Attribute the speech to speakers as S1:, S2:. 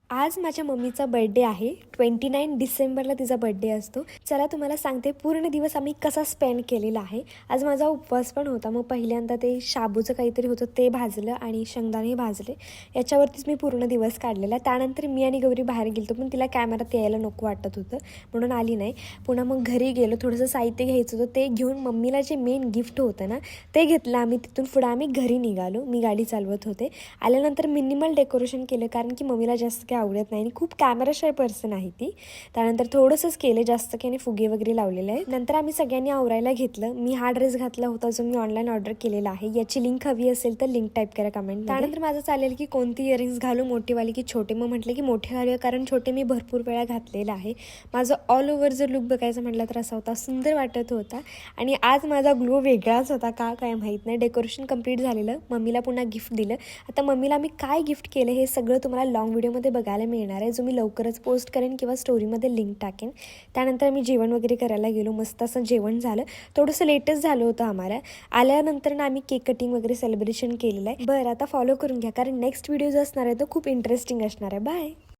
S1: आज माझ्या मम्मीचा बर्थडे आहे. 29 डिसेंबरला तिचा बर्थडे असतो. चला तुम्हाला सांगते पूर्ण दिवस आम्ही कसा स्पेंड केलेला आहे. आज माझा उपवास पण होता. मग पहिल्यांदा ते शाबूचं काहीतरी होतं ते भाजलं आणि शेंगदाणे भाजले. याच्यावरतीच मी पूर्ण दिवस काढलेला. त्यानंतर मी आणि गौरी बाहेर गेलो पण तिला कॅमेरात यायला नको वाटत होतं म्हणून आली नाही. पुन्हा मग घरी गेलो, थोडंसं साहित्य घ्यायचं होतं ते घेऊन मम्मीला जे मेन गिफ्ट होतं ना ते घेतलं आम्ही. तिथून पुढं आम्ही घरी निघालो. मी गाडी चालवत होते. आल्यानंतर मिनिमल डेकोरेशन केलं कारण की मम्मीला जास्त काही आवडत नाही आणि खूप कॅमेराशाय पर्सन आहे ती. त्यानंतर थोडंसंच केलं, जास्त काही फुगे वगैरे लावलेले आहे. नंतर आम्ही सगळ्यांनी आवरायला घेतलं. मी हा ड्रेस घातला होता जो मी ऑनलाईन ऑर्डर केलेला आहे. याची लिंक हवी असेल तर लिंक टाईप करा कमेंट. त्यानंतर माझं चालेल की कोणती इयरिंग्स घालू, मोठीवाली की छोटे. मग म्हटलं की मोठे घालूया कारण छोटे मी भरपूर वेळा घातलेला आहे. माझं ऑल ओव्हर जर लुक बघायचं म्हटलं तर असा होता, सुंदर वाटत होता. आणि आज माझा ग्लो वेगळाच होता, का काय माहीत नाही. डेकोरेशन कंप्लीट झालेलं. मम्मीला पुन्हा गिफ्ट दिलं. आता मम्मीला मी काय गिफ्ट केलं हे सगळं तुम्हाला लॉंग व्हिडिओमध्ये बघायला मिळणार आहे, जो मी लवकरच पोस्ट करेन किंवा स्टोरीमध्ये लिंक टाकेन. त्यानंतर मी जेवण वगैरे करायला गेलो. मस्त असं जेवण झालं. थोडंसं लेटच झालं होतं आम्हाला. आल्यानंतर ना आम्ही केक कटिंग वगैरे सेलिब्रेशन केलेलं आहे. बरं आता फॉलो करून घ्या कारण नेक्स्ट व्हिडिओ जो असणार आहे तो खूप इंटरेस्टिंग असणार आहे. बाय.